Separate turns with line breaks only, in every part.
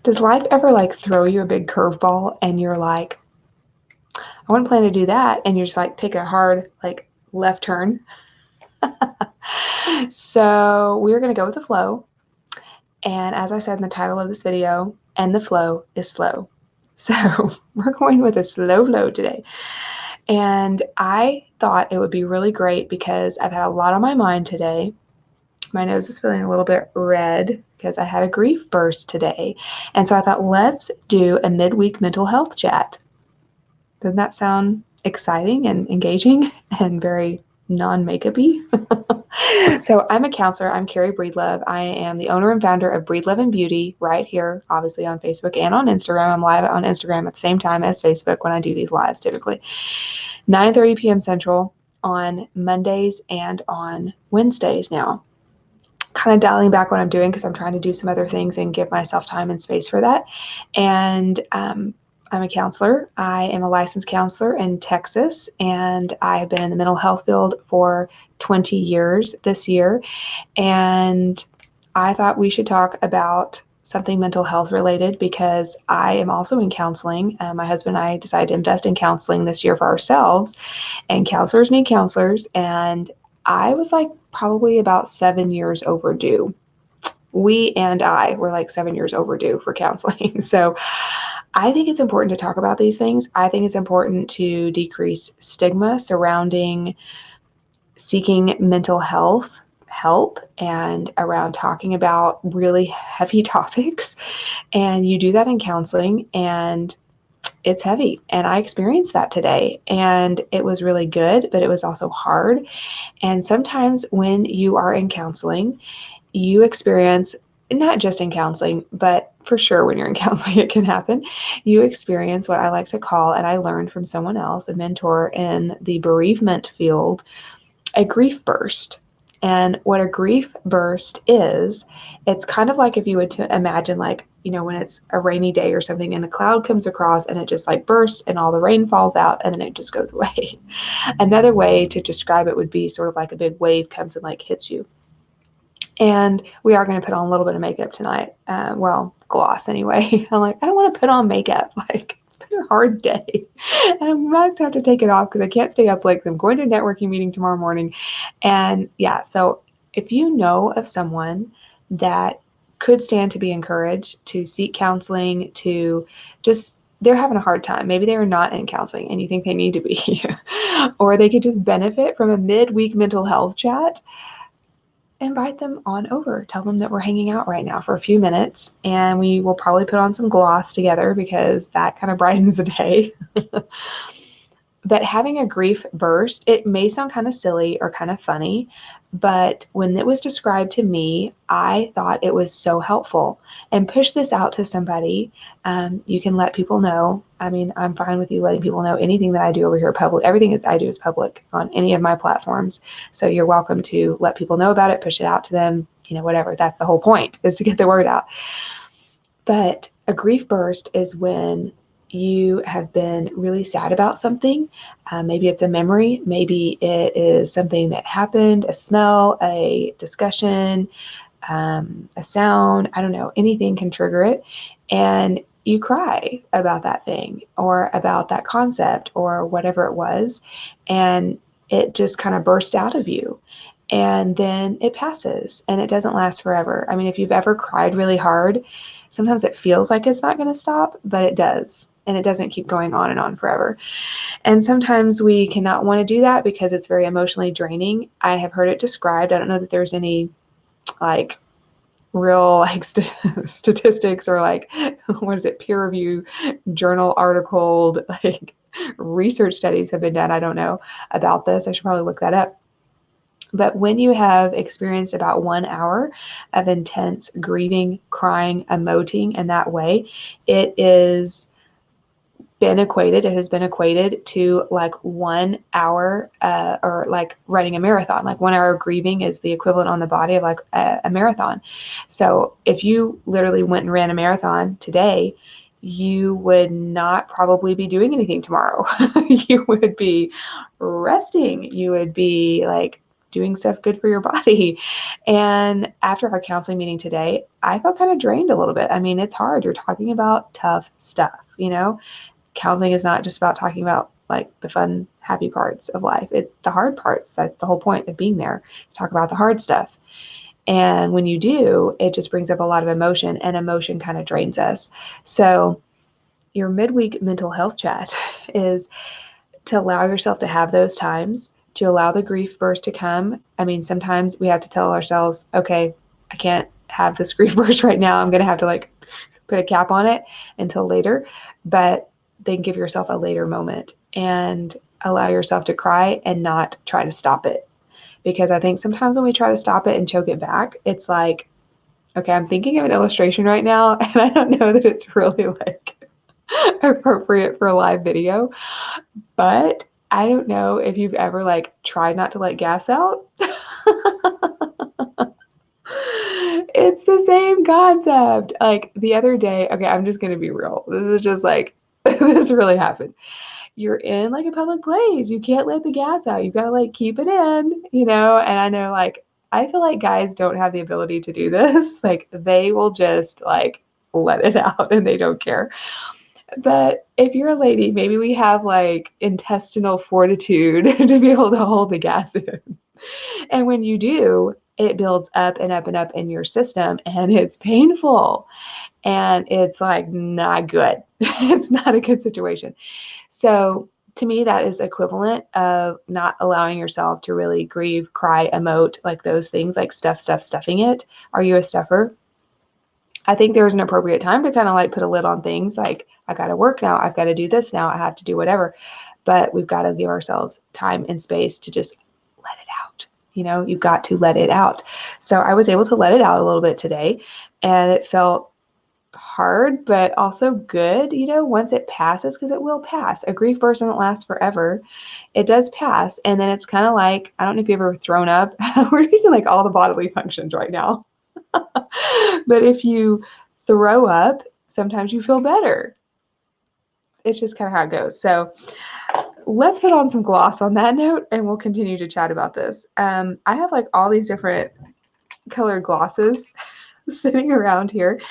Does life ever like throw you a big curveball and you're like, I want to plan to do that, and you're just like take a hard like left turn? So we're going to go with the flow. And as I said in the title of this video, and the flow is slow. So we're going with a slow flow today. And I thought it would be really great because I've had a lot on my mind today. My nose is feeling a little bit red because I had a grief burst today. And so I thought, let's do a midweek mental health chat. Doesn't that sound exciting and engaging and very non-makeup-y? So I'm a counselor. I'm Carrie Breedlove. I am the owner and founder of BreedloveNBeauty right here, obviously on Facebook and on Instagram. I'm live on Instagram at the same time as Facebook when I do these lives typically. 9:30 p.m. Central on Mondays and on Wednesdays now. Kind of dialing back what I'm doing because I'm trying to do some other things and give myself time and space for that. And I'm a counselor. I am a licensed counselor in Texas, and I've been in the mental health field for 20 years this year. And I thought we should talk about something mental health related because I am also in counseling. My husband and I decided to invest in counseling this year for ourselves, and counselors need counselors. And I was like probably about 7 years overdue. We and I were like 7 years overdue for counseling. So I think it's important to talk about these things. I think it's important to decrease stigma surrounding seeking mental health help and around talking about really heavy topics. And you do that in counseling, and it's heavy. And I experienced that today, and it was really good, but it was also hard. And sometimes when you are in counseling, you experience, not just in counseling, but for sure when you're in counseling, it can happen. You experience what I like to call, and I learned from someone else, a mentor in the bereavement field, a grief burst. And what a grief burst is, it's kind of like if you would to imagine, like, you know, when it's a rainy day or something and a cloud comes across and it just like bursts and all the rain falls out and then it just goes away. Another way to describe it would be sort of like a big wave comes and like hits you. And we are going to put on a little bit of makeup tonight. Well, gloss anyway. I'm like, I don't want to put on makeup. Like, it's been a hard day. And I'm about to have to take it off because I can't stay up late because I'm going to a networking meeting tomorrow morning. And yeah, so if you know of someone that could stand to be encouraged to seek counseling, to just, they're having a hard time. Maybe they're not in counseling and you think they need to be, or they could just benefit from a midweek mental health chat, invite them on over. Tell them that we're hanging out right now for a few minutes, and we will probably put on some gloss together because that kind of brightens the day. But having a grief burst, it may sound kind of silly or kind of funny, but when it was described to me, I thought it was so helpful. And push this out to somebody. You can let people know. I mean, I'm fine with you letting people know anything that I do over here public. Everything I do is public on any of my platforms. So you're welcome to let people know about it, push it out to them, you know, whatever. That's the whole point, is to get the word out. But a grief burst is when you have been really sad about something. Maybe it's a memory. Maybe it is something that happened, a smell, a discussion, a sound. I don't know. Anything can trigger it. And you cry about that thing or about that concept or whatever it was. And it just kind of bursts out of you. And then it passes and it doesn't last forever. I mean, if you've ever cried really hard, sometimes it feels like it's not going to stop, but it does. And it doesn't keep going on and on forever. And sometimes we cannot want to do that because it's very emotionally draining. I have heard it described. I don't know that there's any like real like statistics or like, what is it, peer review journal articled like research studies have been done. I don't know about this. I should probably look that up. But when you have experienced about 1 hour of intense grieving, crying, emoting in that way, it has been equated to like 1 hour or like running a marathon. Like 1 hour of grieving is the equivalent on the body of like a marathon. So if you literally went and ran a marathon today, you would not probably be doing anything tomorrow. You would be resting. You would be like doing stuff good for your body. And after our counseling meeting today, I felt kind of drained a little bit. I mean, it's hard. You're talking about tough stuff, you know? Counseling is not just about talking about like the fun, happy parts of life. It's the hard parts. That's the whole point of being there, to talk about the hard stuff. And when you do, it just brings up a lot of emotion, and emotion kind of drains us. So your midweek mental health chat is to allow yourself to have those times, to allow the grief burst to come. I mean, sometimes we have to tell ourselves, okay, I can't have this grief burst right now. I'm going to have to like put a cap on it until later. But then give yourself a later moment and allow yourself to cry and not try to stop it. Because I think sometimes when we try to stop it and choke it back, it's like, okay, I'm thinking of an illustration right now, and I don't know that it's really like appropriate for a live video, but I don't know if you've ever like tried not to let gas out. It's the same concept. Like the other day, okay, I'm just going to be real. This is just like, this really happened. You're in like a public place. You can't let the gas out. You got to like keep it in, you know? And I know like, I feel like guys don't have the ability to do this. Like they will just like let it out and they don't care. But if you're a lady, maybe we have like intestinal fortitude to be able to hold the gas in. And when you do, it builds up and up and up in your system, and it's painful. And it's like not good. It's not a good situation. So to me, that is equivalent of not allowing yourself to really grieve, cry, emote, like those things, like stuffing it. Are you a stuffer? I think there's an appropriate time to kind of like put a lid on things. Like, I got to work now. I've got to do this now. I have to do whatever. But we've got to give ourselves time and space to just let it out. You know, you've got to let it out. So I was able to let it out a little bit today, and it felt hard, but also good, you know, once it passes, because it will pass. A grief burst doesn't last forever. It does pass. And then it's kind of like, I don't know if you've ever thrown up. We're using like all the bodily functions right now. But if you throw up, sometimes you feel better. It's just kind of how it goes. So let's put on some gloss on that note, and we'll continue to chat about this. I have like all these different colored glosses sitting around here.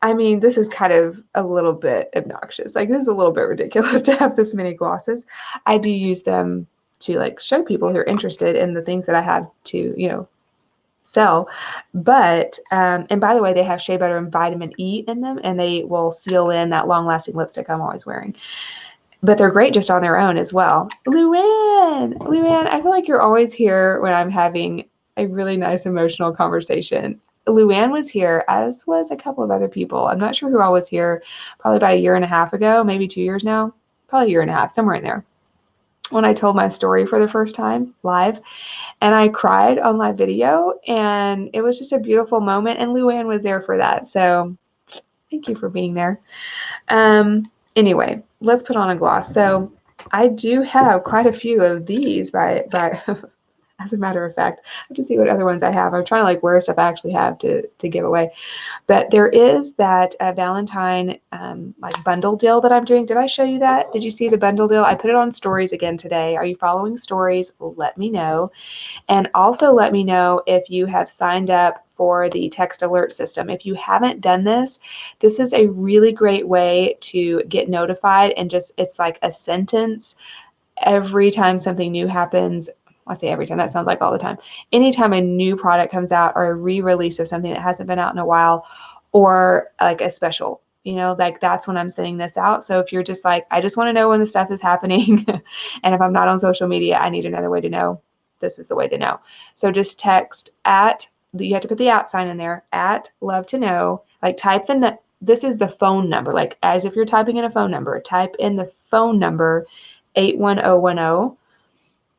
I mean, this is kind of a little bit obnoxious. Like, this is a little bit ridiculous to have this many glosses. I do use them to like show people who are interested in the things that I have to, you know, sell. But, and by the way, they have shea butter and vitamin E in them, and they will seal in that long-lasting lipstick I'm always wearing. But they're great just on their own as well. Luann, I feel like you're always here when I'm having a really nice emotional conversation. Luann was here, as was a couple of other people. I'm not sure who all was here, probably about a year and a half ago, maybe 2 years now, probably a year and a half, somewhere in there, when I told my story for the first time live. And I cried on live video, and it was just a beautiful moment, and Luann was there for that. So thank you for being there. Anyway, let's put on a gloss. So I do have quite a few of these by as a matter of fact. I have to see what other ones I have. I'm trying to like wear stuff I actually have to give away. But there is that Valentine like bundle deal that I'm doing. Did I show you that? Did you see the bundle deal? I put it on stories again today. Are you following stories? Let me know. And also let me know if you have signed up for the text alert system. If you haven't done this, this is a really great way to get notified, and just, it's like a sentence every time something new happens. I say every time, that sounds like all the time. Anytime a new product comes out, or a re-release of something that hasn't been out in a while, or like a special, you know, like that's when I'm sending this out. So if you're just like, I just want to know when the stuff is happening, and if I'm not on social media, I need another way to know, this is the way to know. So just text at, you have to put the @ sign in there, at love to know, like type the, this is the phone number, like as if you're typing in a phone number, type in the phone number 81010,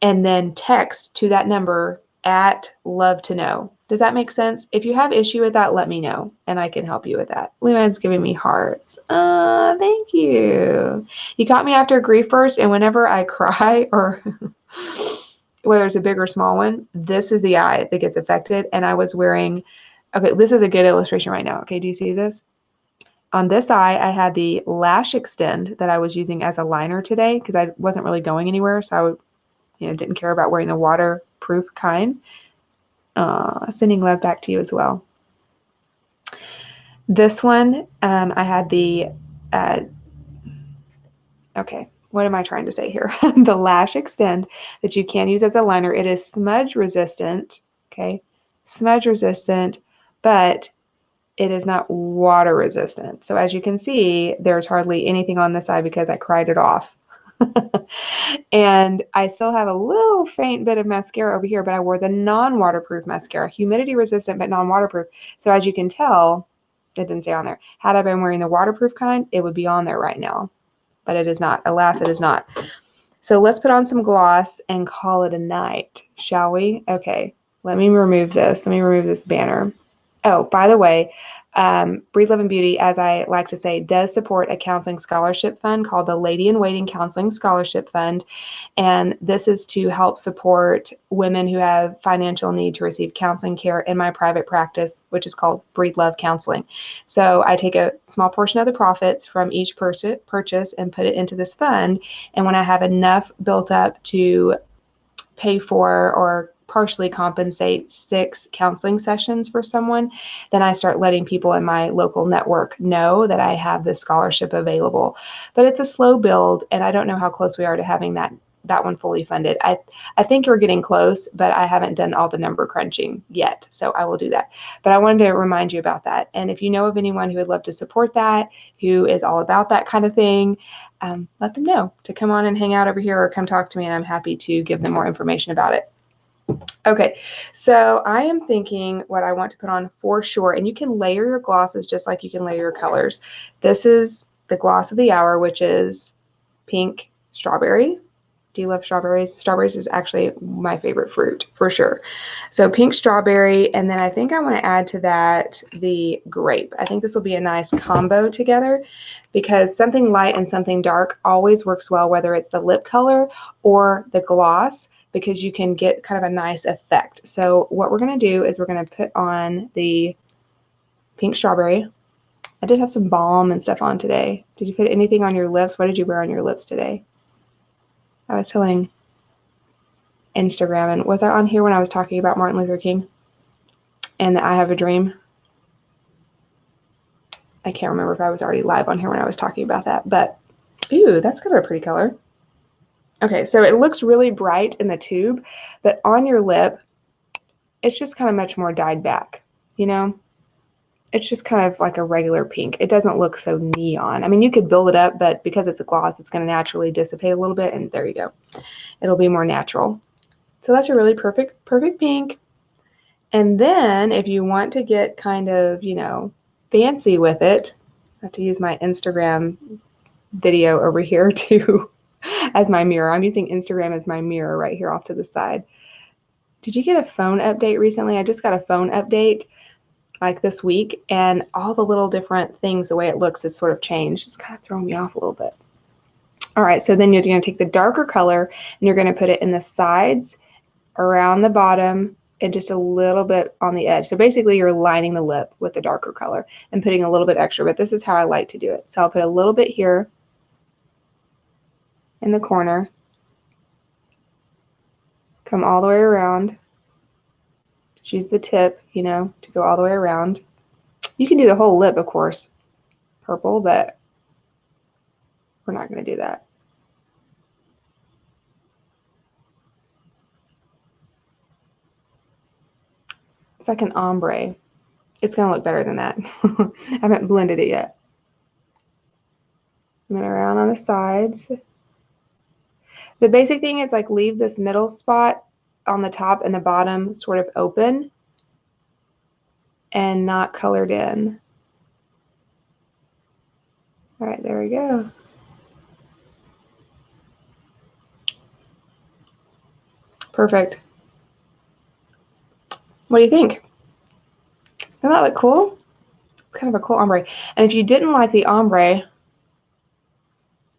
and then text to that number at love to know. Does that make sense? If you have issue with that, let me know, and I can help you with that. Luann's giving me hearts. Thank you. You caught me after a grief burst, and whenever I cry, or whether it's a big or small one, this is the eye that gets affected. And I was wearing, okay, this is a good illustration right now. Okay, do you see this? On this eye, I had the Lash Extend that I was using as a liner today, because I wasn't really going anywhere, so I didn't care about wearing the waterproof proof kind. Sending love back to you as well. This one, I had the, okay, what am I trying to say here? The Lash Extend that you can use as a liner. It is smudge resistant, okay? Smudge resistant, but it is not water resistant. So as you can see, there's hardly anything on this side because I cried it off. And I still have a little faint bit of mascara over here, but I wore the non-waterproof mascara, humidity resistant, but non-waterproof. So as you can tell, it didn't say on there. Had I been wearing the waterproof kind, it would be on there right now, but it is not. Alas, it is not. So let's put on some gloss and call it a night, shall we? Okay, let me remove this. Let me remove this banner. Oh, by the way, BreedloveNBeauty, as I like to say, does support a counseling scholarship fund called the Lady in Waiting Counseling Scholarship Fund. And this is to help support women who have financial need to receive counseling care in my private practice, which is called Breedlove Counseling. So I take a small portion of the profits from each purchase and put it into this fund. And when I have enough built up to pay for or partially compensate 6 counseling sessions for someone, then I start letting people in my local network know that I have this scholarship available. But it's a slow build, and I don't know how close we are to having that one fully funded. I think we're getting close, but I haven't done all the number crunching yet, so I will do that. But I wanted to remind you about that. And if you know of anyone who would love to support that, who is all about that kind of thing, let them know to come on and hang out over here or come talk to me, and I'm happy to give them more information about it. Okay, so I am thinking what I want to put on for sure, and you can layer your glosses just like you can layer your colors. This is the gloss of the hour, which is pink strawberry. Do you love strawberries? Strawberries is actually my favorite fruit for sure. So pink strawberry, and then I think I want to add to that the grape. I think this will be a nice combo together because something light and something dark always works well, whether it's the lip color or the gloss, because you can get kind of a nice effect. So what we're going to do is we're going to put on the pink strawberry. I did have some balm and stuff on today. Did you put anything on your lips? What did you wear on your lips today? I was telling Instagram, and was I on here when I was talking about Martin Luther King and that I have a dream? I can't remember if I was already live on here when I was talking about that, but ooh, that's kind of a pretty color. Okay, so it looks really bright in the tube, but on your lip, it's just kind of much more dyed back, you know? It's just kind of like a regular pink. It doesn't look so neon. I mean, you could build it up, but because it's a gloss, it's going to naturally dissipate a little bit, and there you go. It'll be more natural. So that's a really perfect pink. And then if you want to get kind of, you know, fancy with it, I have to use my Instagram video over here too as my mirror. I'm using Instagram as my mirror right here off to the side. Did you get a phone update recently? I just got a phone update like this week, and all the little different things, the way it looks has sort of changed. It's kind of throwing me off a little bit. All right, so then you're going to take the darker color and you're going to put it in the sides, around the bottom, and just a little bit on the edge. So basically you're lining the lip with the darker color and putting a little bit extra, but this is how I like to do it. So I'll put a little bit here in the corner, come all the way around. Just use the tip, you know, to go all the way around. You can do the whole lip, of course, purple, but we're not going to do that. It's like an ombre. It's going to look better than that. I haven't blended it yet. And then around on the sides. The basic thing is like leave this middle spot on the top and the bottom sort of open and not colored in. All right, there we go. Perfect. What do you think? Doesn't that look cool? It's kind of a cool ombre. And if you didn't like the ombre,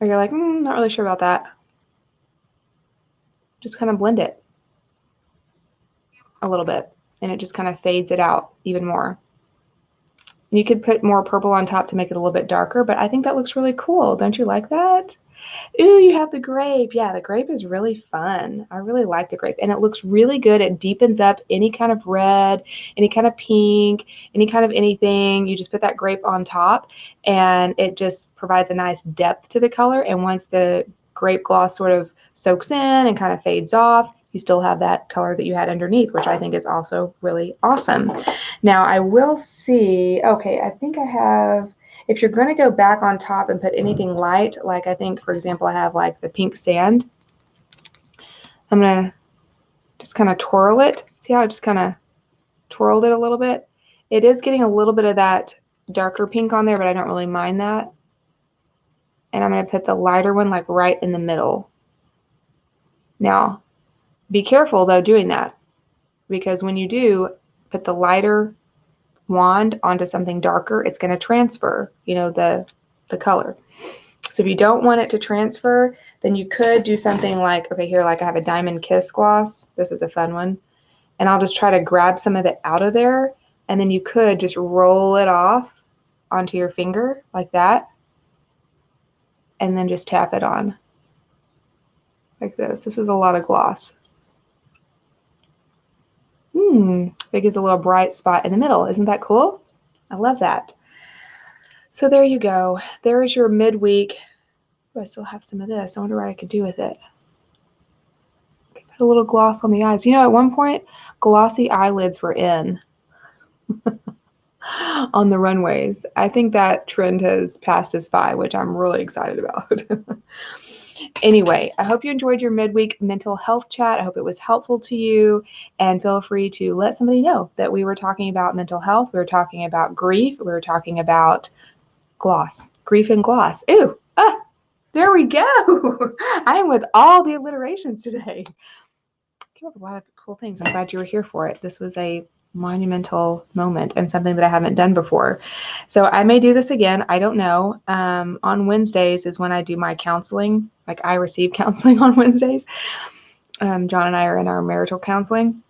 or you're like, not really sure about that, just kind of blend it a little bit, and it just kind of fades it out even more. You could put more purple on top to make it a little bit darker, but I think that looks really cool. Don't you like that? Ooh, you have the grape. Yeah, the grape is really fun. I really like the grape, and it looks really good. It deepens up any kind of red, any kind of pink, any kind of anything. You just put that grape on top, and it just provides a nice depth to the color. And once the grape gloss sort of soaks in and kind of fades off, you still have that color that you had underneath, which I think is also really awesome. Now I will see, okay, I think I have, if you're going to go back on top and put anything light, like I think, for example, I have like the pink sand, I'm going to just kind of twirl it. See how I just kind of twirled it a little bit? It is getting a little bit of that darker pink on there, but I don't really mind that. And I'm going to put the lighter one like right in the middle. Now, be careful though doing that, because when you do put the lighter wand onto something darker, it's going to transfer, you know, the color. So if you don't want it to transfer, then you could do something like, okay, here, like I have a Diamond Kiss gloss. This is a fun one. And I'll just try to grab some of it out of there. And then you could just roll it off onto your finger like that. And then just tap it on like this. This is a lot of gloss. It gives a little bright spot in the middle. Isn't that cool? I love that. So there you go. There is your midweek. Oh, I still have some of this. I wonder what I could do with it. Put a little gloss on the eyes. You know, at one point, glossy eyelids were in on the runways. I think that trend has passed us by, which I'm really excited about. Anyway, I hope you enjoyed your midweek mental health chat. I hope it was helpful to you, and feel free to let somebody know that we were talking about mental health. We were talking about grief. We were talking about gloss, grief and gloss. Ooh, there we go. I am with all the alliterations today. Came up with a lot of cool things. I'm glad you were here for it. This was a monumental moment and something that I haven't done before. So I may do this again. I don't know. On Wednesdays is when I do my counseling. Like I receive counseling on Wednesdays. John and I are in our marital counseling.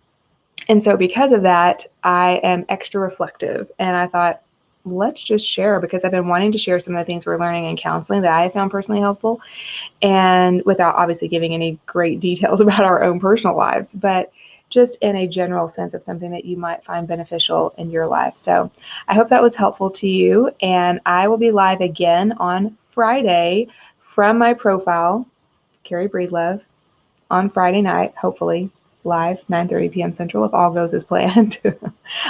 And so because of that, I am extra reflective. And I thought, let's just share, because I've been wanting to share some of the things we're learning in counseling that I found personally helpful, and without obviously giving any great details about our own personal lives, but just in a general sense of something that you might find beneficial in your life. So I hope that was helpful to you, and I will be live again on Friday from my profile, Carrie Breedlove, on Friday night, hopefully live, 9:30 p.m. Central, if all goes as planned.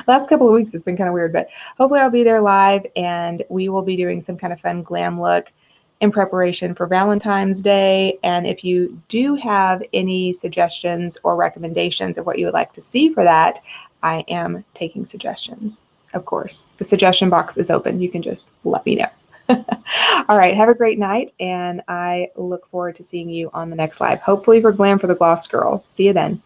Last couple of weeks it's been kind of weird, but hopefully I'll be there live, and we will be doing some kind of fun glam look in preparation for Valentine's Day. And if you do have any suggestions or recommendations of what you would like to see for that, I am taking suggestions. Of course, the suggestion box is open. You can just let me know. All right, have a great night, and I look forward to seeing you on the next live, hopefully for Glam for the Gloss Girl. See you then.